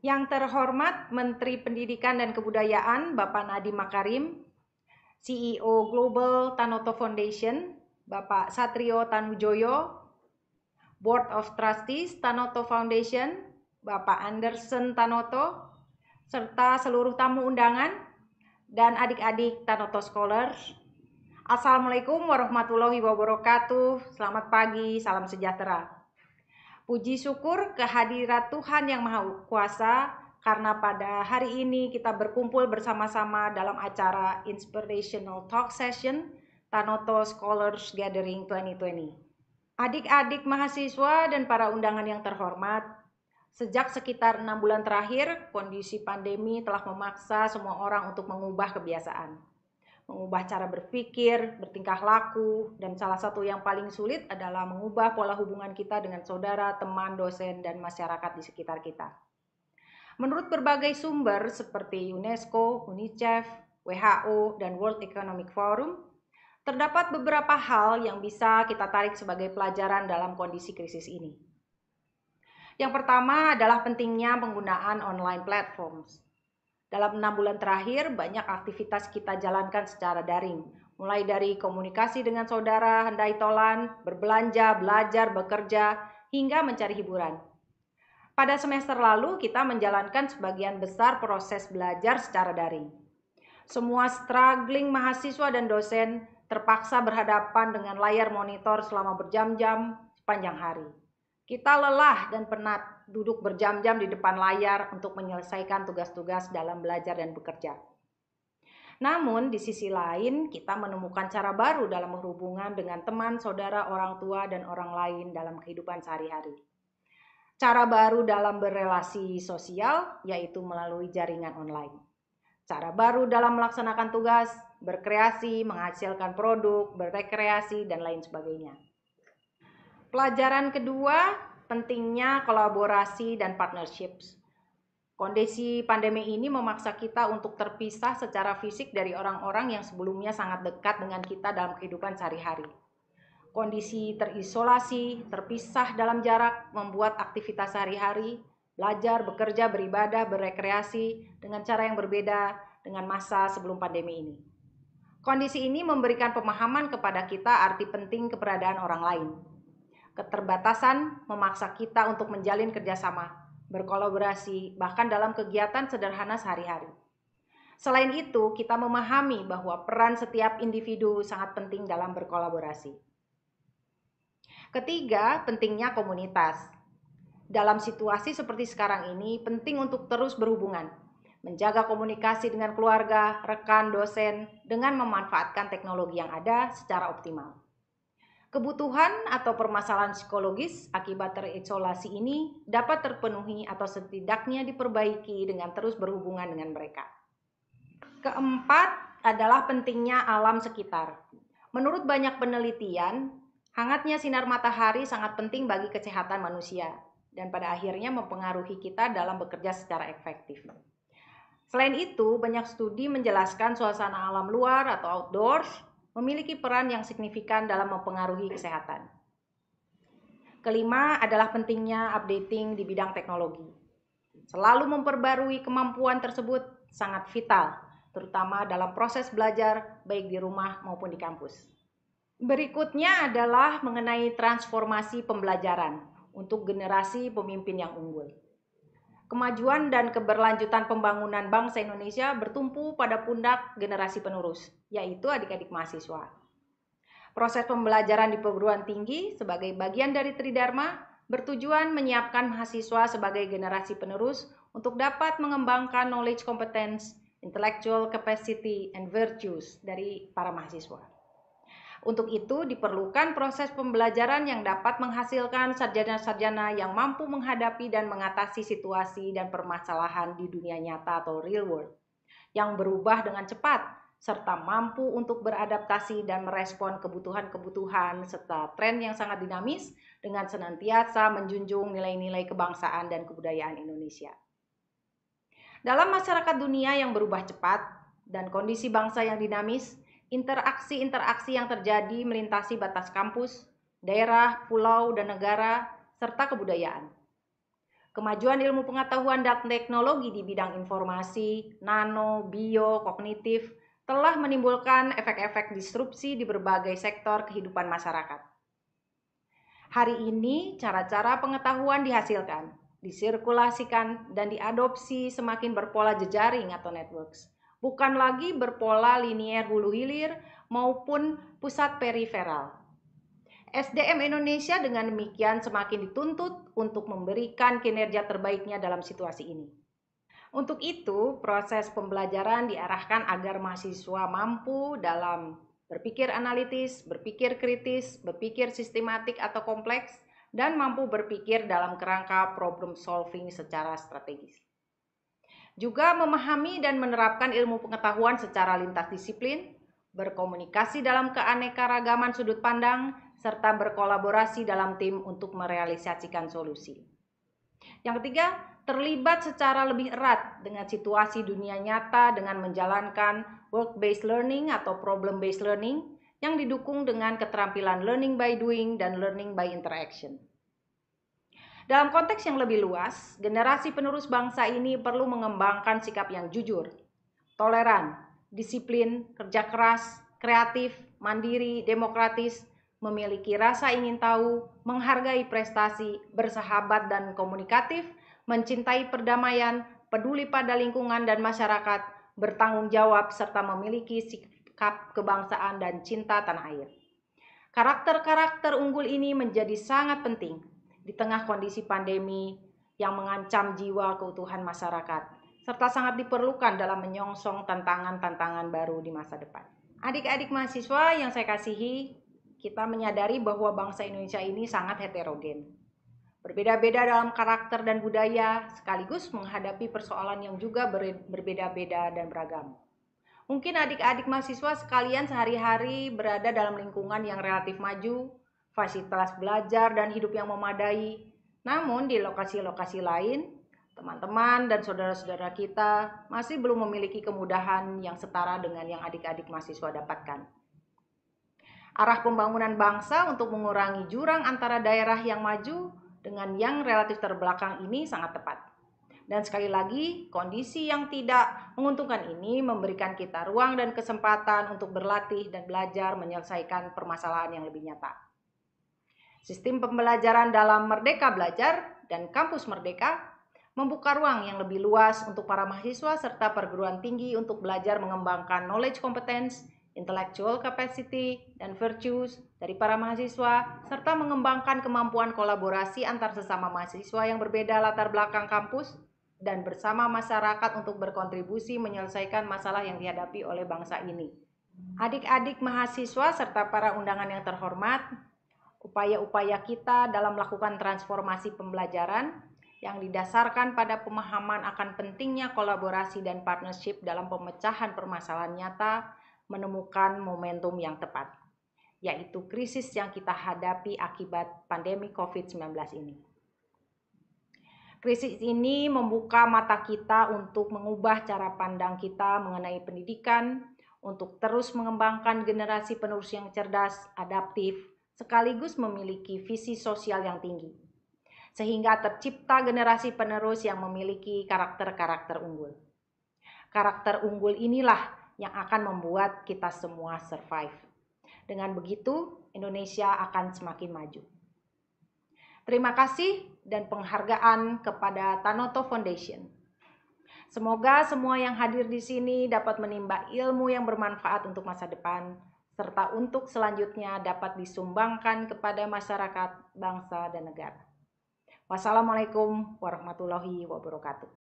Yang terhormat Menteri Pendidikan dan Kebudayaan Bapak Nadiem Makarim, CEO Global Tanoto Foundation Bapak Satrio Tanujoyo, Board of Trustees Tanoto Foundation Bapak Anderson Tanoto, serta seluruh tamu undangan dan adik-adik Tanoto Scholars. Assalamualaikum warahmatullahi wabarakatuh. Selamat pagi, salam sejahtera. Puji syukur kehadirat Tuhan Yang Maha Kuasa karena pada hari ini kita berkumpul bersama-sama dalam acara Inspirational Talk Session Tanoto Scholars Gathering 2020. Adik-adik mahasiswa dan para undangan yang terhormat, sejak sekitar 6 bulan terakhir, kondisi pandemi telah memaksa semua orang untuk mengubah kebiasaan. Mengubah cara berpikir, bertingkah laku, dan salah satu yang paling sulit adalah mengubah pola hubungan kita dengan saudara, teman, dosen, dan masyarakat di sekitar kita. Menurut berbagai sumber seperti UNESCO, UNICEF, WHO, dan World Economic Forum, terdapat beberapa hal yang bisa kita tarik sebagai pelajaran dalam kondisi krisis ini. Yang pertama adalah pentingnya penggunaan online platforms. Dalam 6 bulan terakhir, banyak aktivitas kita jalankan secara daring, mulai dari komunikasi dengan saudara, handai tolan, berbelanja, belajar, bekerja, hingga mencari hiburan. Pada semester lalu, kita menjalankan sebagian besar proses belajar secara daring. Semua struggling mahasiswa dan dosen terpaksa berhadapan dengan layar monitor selama berjam-jam sepanjang hari. Kita lelah dan penat duduk berjam-jam di depan layar untuk menyelesaikan tugas-tugas dalam belajar dan bekerja. Namun, di sisi lain, kita menemukan cara baru dalam berhubungan dengan teman, saudara, orang tua, dan orang lain dalam kehidupan sehari-hari. Cara baru dalam berelasi sosial, yaitu melalui jaringan online. Cara baru dalam melaksanakan tugas, berkreasi, menghasilkan produk, berrekreasi, dan lain sebagainya. Pelajaran kedua, pentingnya kolaborasi dan partnerships. Kondisi pandemi ini memaksa kita untuk terpisah secara fisik dari orang-orang yang sebelumnya sangat dekat dengan kita dalam kehidupan sehari-hari. Kondisi terisolasi, terpisah dalam jarak, membuat aktivitas sehari-hari, belajar, bekerja, beribadah, berrekreasi dengan cara yang berbeda dengan masa sebelum pandemi ini. Kondisi ini memberikan pemahaman kepada kita arti penting keberadaan orang lain. Keterbatasan memaksa kita untuk menjalin kerjasama, berkolaborasi, bahkan dalam kegiatan sederhana sehari-hari. Selain itu, kita memahami bahwa peran setiap individu sangat penting dalam berkolaborasi. Ketiga, pentingnya komunitas. Dalam situasi seperti sekarang ini, penting untuk terus berhubungan, menjaga komunikasi dengan keluarga, rekan, dosen, dengan memanfaatkan teknologi yang ada secara optimal. Kebutuhan atau permasalahan psikologis akibat terisolasi ini dapat terpenuhi atau setidaknya diperbaiki dengan terus berhubungan dengan mereka. Keempat adalah pentingnya alam sekitar. Menurut banyak penelitian, hangatnya sinar matahari sangat penting bagi kesehatan manusia dan pada akhirnya mempengaruhi kita dalam bekerja secara efektif. Selain itu, banyak studi menjelaskan suasana alam luar atau outdoors memiliki peran yang signifikan dalam mempengaruhi kesehatan. Kelima adalah pentingnya updating di bidang teknologi. Selalu memperbarui kemampuan tersebut sangat vital, terutama dalam proses belajar baik di rumah maupun di kampus. Berikutnya adalah mengenai transformasi pembelajaran untuk generasi pemimpin yang unggul. Kemajuan dan keberlanjutan pembangunan bangsa Indonesia bertumpu pada pundak generasi penerus, yaitu adik-adik mahasiswa. Proses pembelajaran di perguruan tinggi sebagai bagian dari Tridharma bertujuan menyiapkan mahasiswa sebagai generasi penerus untuk dapat mengembangkan knowledge competence, intellectual capacity, and virtues dari para mahasiswa. Untuk itu diperlukan proses pembelajaran yang dapat menghasilkan sarjana-sarjana yang mampu menghadapi dan mengatasi situasi dan permasalahan di dunia nyata atau real world, yang berubah dengan cepat, serta mampu untuk beradaptasi dan merespon kebutuhan-kebutuhan serta tren yang sangat dinamis dengan senantiasa menjunjung nilai-nilai kebangsaan dan kebudayaan Indonesia. Dalam masyarakat dunia yang berubah cepat dan kondisi bangsa yang dinamis, interaksi-interaksi yang terjadi melintasi batas kampus, daerah, pulau, dan negara, serta kebudayaan. Kemajuan ilmu pengetahuan dan teknologi di bidang informasi, nano, bio, kognitif telah menimbulkan efek-efek disrupsi di berbagai sektor kehidupan masyarakat. Hari ini, cara-cara pengetahuan dihasilkan, disirkulasikan, dan diadopsi semakin berpola jejaring atau networks. Bukan lagi berpola linier hulu hilir maupun pusat periferal. SDM Indonesia dengan demikian semakin dituntut untuk memberikan kinerja terbaiknya dalam situasi ini. Untuk itu, proses pembelajaran diarahkan agar mahasiswa mampu dalam berpikir analitis, berpikir kritis, berpikir sistematik atau kompleks, dan mampu berpikir dalam kerangka problem solving secara strategis. Juga memahami dan menerapkan ilmu pengetahuan secara lintas disiplin, berkomunikasi dalam keanekaragaman sudut pandang, serta berkolaborasi dalam tim untuk merealisasikan solusi. Yang ketiga, terlibat secara lebih erat dengan situasi dunia nyata dengan menjalankan work-based learning atau problem-based learning yang didukung dengan keterampilan learning by doing dan learning by interaction. Dalam konteks yang lebih luas, generasi penerus bangsa ini perlu mengembangkan sikap yang jujur, toleran, disiplin, kerja keras, kreatif, mandiri, demokratis, memiliki rasa ingin tahu, menghargai prestasi, bersahabat dan komunikatif, mencintai perdamaian, peduli pada lingkungan dan masyarakat, bertanggung jawab, serta memiliki sikap kebangsaan dan cinta tanah air. Karakter-karakter unggul ini menjadi sangat penting di tengah kondisi pandemi yang mengancam jiwa keutuhan masyarakat, serta sangat diperlukan dalam menyongsong tantangan-tantangan baru di masa depan. Adik-adik mahasiswa yang saya kasihi, kita menyadari bahwa bangsa Indonesia ini sangat heterogen. Berbeda-beda dalam karakter dan budaya, sekaligus menghadapi persoalan yang juga berbeda-beda dan beragam. Mungkin adik-adik mahasiswa sekalian sehari-hari berada dalam lingkungan yang relatif maju, fasilitas belajar dan hidup yang memadai. Namun di lokasi-lokasi lain, teman-teman dan saudara-saudara kita masih belum memiliki kemudahan yang setara dengan yang adik-adik mahasiswa dapatkan. Arah pembangunan bangsa untuk mengurangi jurang antara daerah yang maju dengan yang relatif terbelakang ini sangat tepat. Dan sekali lagi, kondisi yang tidak menguntungkan ini memberikan kita ruang dan kesempatan untuk berlatih dan belajar menyelesaikan permasalahan yang lebih nyata. Sistem pembelajaran dalam Merdeka Belajar dan Kampus Merdeka membuka ruang yang lebih luas untuk para mahasiswa serta perguruan tinggi untuk belajar mengembangkan knowledge competence, intellectual capacity, dan virtues dari para mahasiswa, serta mengembangkan kemampuan kolaborasi antar sesama mahasiswa yang berbeda latar belakang kampus dan bersama masyarakat untuk berkontribusi menyelesaikan masalah yang dihadapi oleh bangsa ini. Adik-adik mahasiswa serta para undangan yang terhormat, upaya-upaya kita dalam melakukan transformasi pembelajaran yang didasarkan pada pemahaman akan pentingnya kolaborasi dan partnership dalam pemecahan permasalahan nyata menemukan momentum yang tepat, yaitu krisis yang kita hadapi akibat pandemi COVID-19 ini. Krisis ini membuka mata kita untuk mengubah cara pandang kita mengenai pendidikan, untuk terus mengembangkan generasi penerus yang cerdas, adaptif, sekaligus memiliki visi sosial yang tinggi. Sehingga tercipta generasi penerus yang memiliki karakter-karakter unggul. Karakter unggul inilah yang akan membuat kita semua survive. Dengan begitu, Indonesia akan semakin maju. Terima kasih dan penghargaan kepada Tanoto Foundation. Semoga semua yang hadir di sini dapat menimba ilmu yang bermanfaat untuk masa depan, serta untuk selanjutnya dapat disumbangkan kepada masyarakat, bangsa, dan negara. Wassalamualaikum warahmatullahi wabarakatuh.